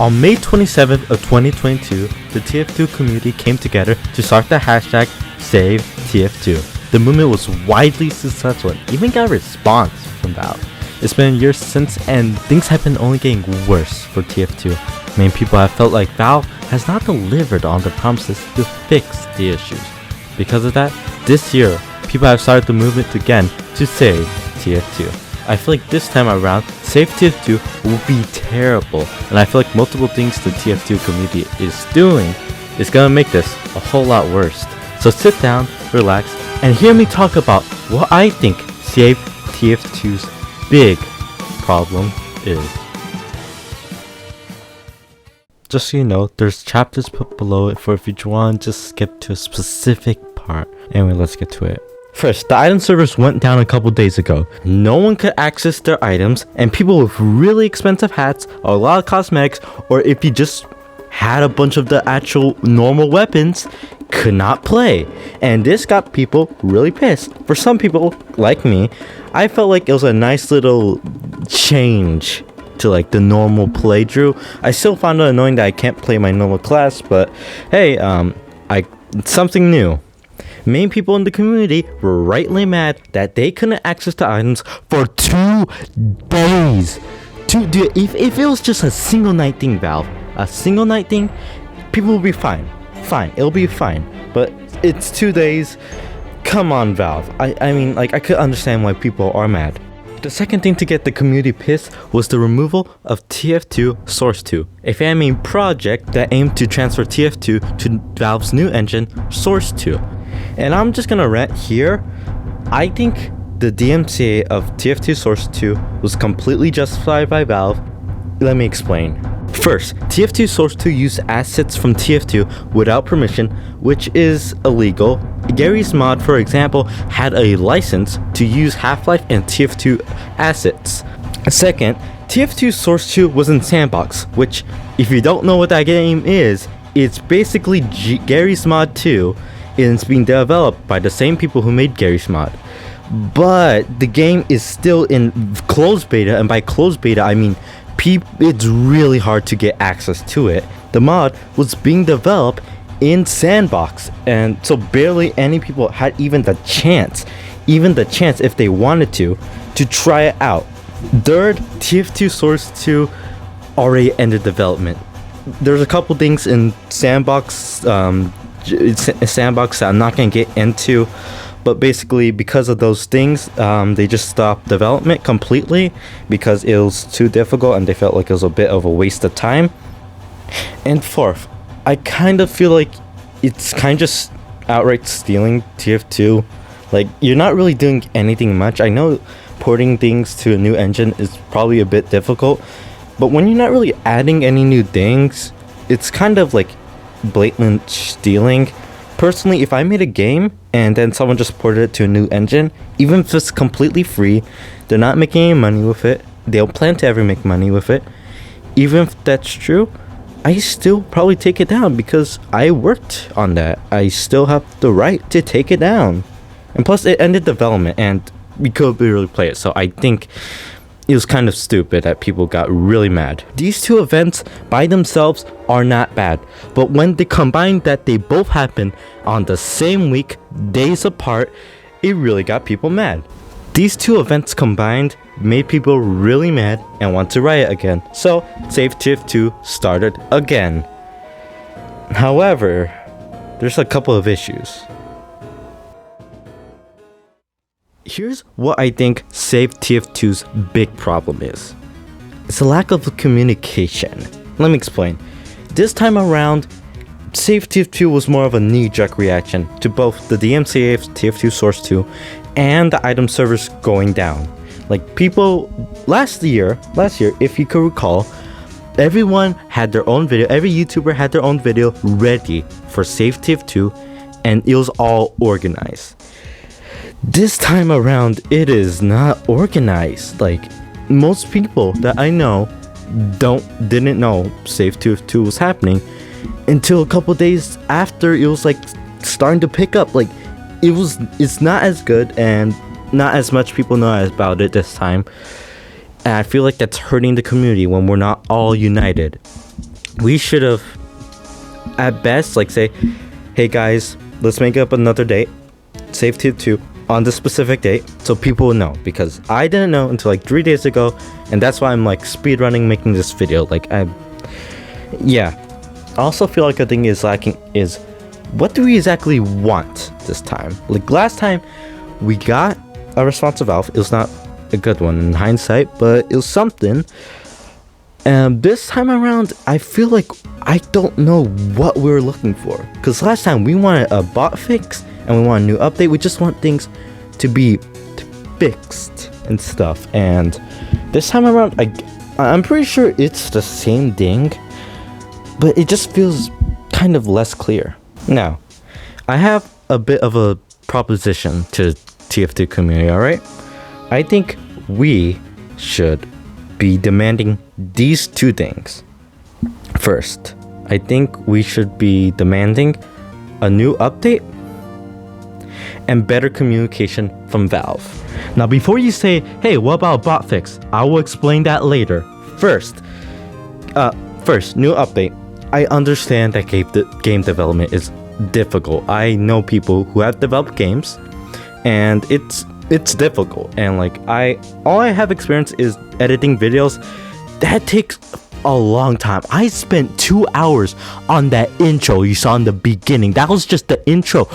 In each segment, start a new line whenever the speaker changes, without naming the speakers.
On May 27th of 2022, the TF2 community came together to start the hashtag #SaveTF2. The movement was widely successful and even got a response from Valve. It's been years since, and things have been only getting worse for TF2. Many people have felt like Valve has not delivered on the promises to fix the issues. Because of that, this year, people have started the movement again to save TF2. I feel like this time around, Save TF2 will be terrible, and I feel like multiple things the TF2 community is doing is gonna make this a whole lot worse. So sit down, relax, and hear me talk about what I think Save TF2's big problem is. Just so you know, there's chapters put below it for if you want to just skip to a specific part. Anyway, let's get to it. First, the item servers went down a couple days ago. No one could access their items, and people with really expensive hats, a lot of cosmetics, or if you just had a bunch of the actual normal weapons, could not play. And this got people really pissed. For some people, like me, I felt like it was a nice little change to like the normal playthrough. I still found it annoying that I can't play my normal class, but hey, it's something new. Many people in the community were rightly mad that they couldn't access the items for 2 days. If it was just a single night thing, Valve, a single night thing, people will be fine. It'll be fine. But it's 2 days. Come on, Valve. I mean, like, I could understand why people are mad. The second thing to get the community pissed was the removal of TF2 Source 2, a fan-made project that aimed to transfer TF2 to Valve's new engine, Source 2. And I'm just gonna rant here. I think the DMCA of TF2 Source 2 was completely justified by Valve. Let me explain. First, TF2 Source 2 used assets from TF2 without permission, which is illegal. Gary's mod, for example, had a license to use Half-Life and TF2 assets. Second, TF2 Source 2 was in Sandbox, which, if you don't know what that game is, it's basically Gary's mod 2, and it's being developed by the same people who made Gary's mod. But the game is still in closed beta, and by closed beta I mean it's really hard to get access to it. The mod was being developed in Sandbox, and so barely any people had even the chance if they wanted to try it out. Third, TF2 Source 2 already ended development. There's a couple things in Sandbox that I'm not gonna get into, but basically because of those things, they just stopped development completely because it was too difficult and they felt like it was a bit of a waste of time. And fourth, I kind of feel like it's kind of just outright stealing TF2. Like, you're not really doing anything much. I know porting things to a new engine is probably a bit difficult, but when you're not really adding any new things, it's kind of like blatant stealing. Personally, if I made a game and then someone just ported it to a new engine, even if it's completely free, they're not making any money with it, they don't plan to ever make money with it, even if that's true, I still probably take it down because I worked on that. I still have the right to take it down. And plus, it ended development and we could barely play it, so I think it was kind of stupid that people got really mad. These two events by themselves are not bad, but when they combine that they both happened on the same week, days apart, it really got people mad. These two events combined made people really mad and want to riot again, so Save TF2 started again. However, there's a couple of issues. Here's what I think Save TF2's big problem is. It's a lack of communication. Let me explain. This time around, Save TF2 was more of a knee-jerk reaction to both the DMCA of TF2 Source 2 and the item servers going down. Like, people last year, if you could recall, everyone had their own video, every YouTuber had their own video ready for Save TF2, and it was all organized. This time around, it is not organized. Like, most people that I know didn't know Save TF2 was happening until a couple days after it was like starting to pick up. Like, it's not as good and not as much people know about it this time. And I feel like that's hurting the community when we're not all united. we should have, at best, like say, hey guys, let's make up another date, save TF2 on this specific date, so people will know, because I didn't know until like 3 days ago, and that's why I'm like speedrunning making this video. Like I also feel like a thing is lacking is, what do we exactly want this time? Like last time we got a response to Valve. It was not a good one in hindsight, but it was something. And this time around, I feel like I don't know what we were looking for, because last time we wanted a bot fix and we want a new update. We just want things to be fixed and stuff. And this time around, I'm pretty sure it's the same thing, but it just feels kind of less clear. Now, I have a bit of a proposition to TF2 community, alright? I think we should be demanding these two things. First, I think we should be demanding a new update and better communication from Valve. Now, before you say, hey, what about bot fix? I will explain that later. First, new update. I understand that game development is difficult. I know people who have developed games, and it's difficult. And like all I have experience is editing videos. That takes a long time. I spent 2 hours on that intro you saw in the beginning. That was just the intro.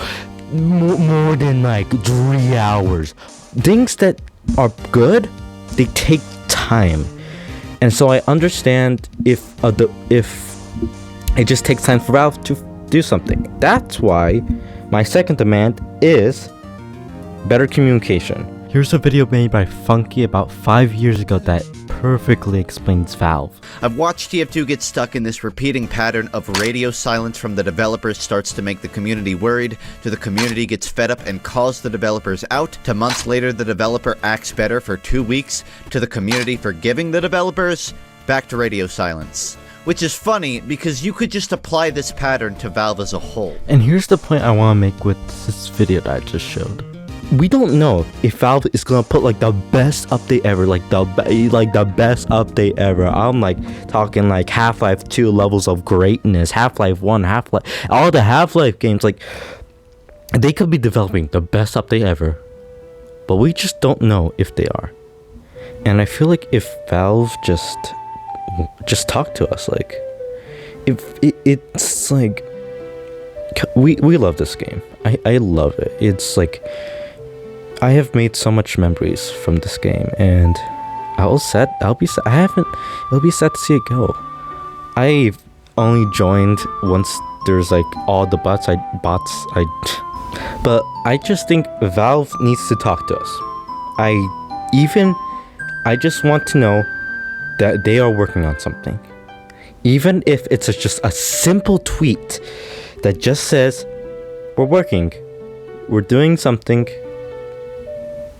More than like 3 hours. Things that are good, they take time. And so I understand if it just takes time for Valve to do something. That's why my second demand is better communication. Here's a video made by Funky about 5 years ago that perfectly explains Valve.
I've watched TF2 get stuck in this repeating pattern of radio silence from the developers starts to make the community worried, to the community gets fed up and calls the developers out, to months later the developer acts better for 2 weeks, to the community forgiving the developers, back to radio silence. Which is funny, because you could just apply this pattern to Valve as a whole.
And here's the point I want to make with this video that I just showed. We don't know if Valve is gonna put like the best update ever, like the best update ever. I'm like talking like Half-Life 2 levels of greatness, Half-Life 1, Half-Life, all the Half-Life games. Like they could be developing the best update ever, but we just don't know if they are. And I feel like if Valve just talk to us, like if it's like we love this game. I love it. It's like I have made so much memories from this game, and it'll be sad to see it go. I've only joined once there's like all the bots, but I just think Valve needs to talk to us. I just want to know that they are working on something. Even if it's just a simple tweet that just says, we're working, we're doing something,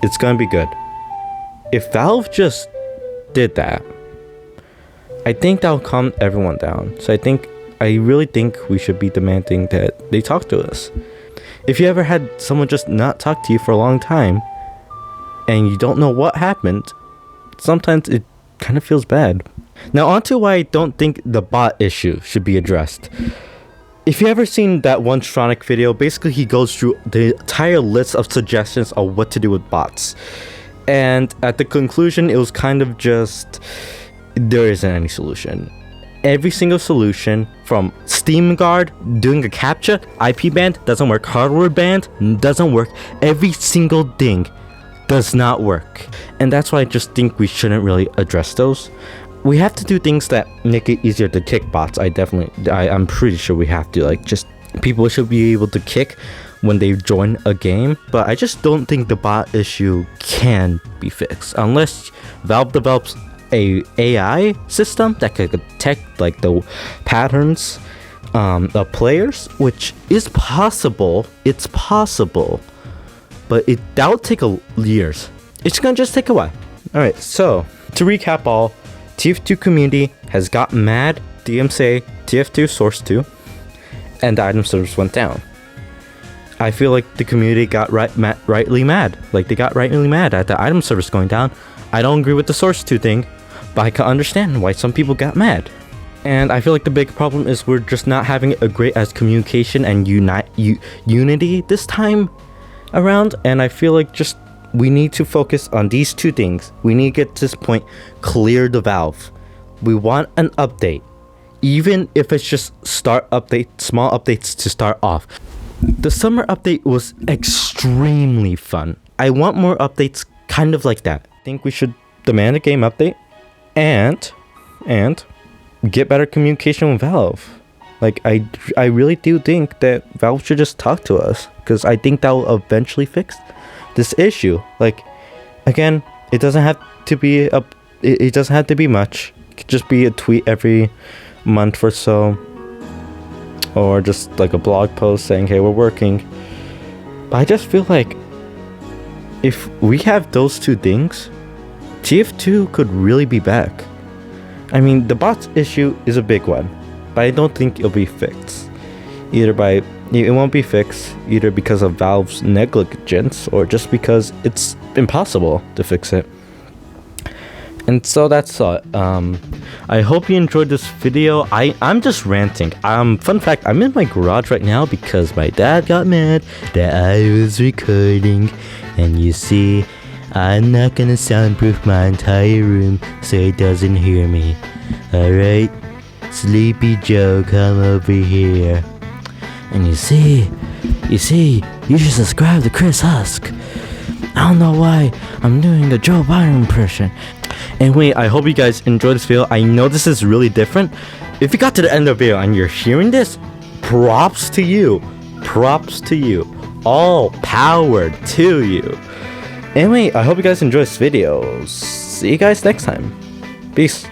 it's gonna be good. If Valve just did that, I think that'll calm everyone down. So I really think we should be demanding that they talk to us. If you ever had someone just not talk to you for a long time and you don't know what happened, sometimes it kind of feels bad. Now onto why I don't think the bot issue should be addressed. If you ever seen that one Stronic video, basically he goes through the entire list of suggestions of what to do with bots. And at the conclusion, it was kind of just, there isn't any solution. Every single solution, from Steam Guard, doing a CAPTCHA, IP ban doesn't work, hardware ban doesn't work, every single thing does not work. And that's why I just think we shouldn't really address those. We have to do things that make it easier to kick bots. I'm pretty sure we have to, like, just people should be able to kick when they join a game. But I just don't think the bot issue can be fixed unless Valve develops a AI system that could detect like the patterns of players, which is possible. It's possible, but that'll take years. It's gonna just take a while. All right, so to recap all, TF2 community has got mad, DMCA, TF2 source 2, and the item servers went down. I feel like the community got rightly mad. Like they got rightly mad at the item service going down. I don't agree with the source 2 thing, but I can understand why some people got mad. And I feel like the big problem is we're just not having a great as communication and unity this time around. And I feel like just we need to focus on these two things. We need to get to this point, clear the valve. We want an update, even if it's just small updates to start off. The summer update was extremely fun. I want more updates kind of like that. I think we should demand a game update and get better communication with Valve. Like, I really do think that Valve should just talk to us, because I think that will eventually fix this issue. Like, again, it doesn't have to be it doesn't have to be much. It could just be a tweet every month or so, or just like a blog post saying, hey, we're working. But I just feel like if we have those two things, TF2 could really be back. I mean, the bots issue is a big one, but I don't think it'll be fixed. It won't be fixed either because of Valve's negligence or just because it's impossible to fix it. And so that's all. I hope you enjoyed this video. I'm just ranting. Fun fact, I'm in my garage right now because my dad got mad that I was recording. And you see, I'm not gonna soundproof my entire room so he doesn't hear me. Alright? Sleepy Joe, come over here. And you see, you should subscribe to Chrishusk. I don't know why I'm doing the Joe Biden impression. Anyway, I hope you guys enjoyed this video. I know this is really different. If you got to the end of the video and you're hearing this, props to you. Props to you. All power to you. Anyway, I hope you guys enjoyed this video. See you guys next time. Peace.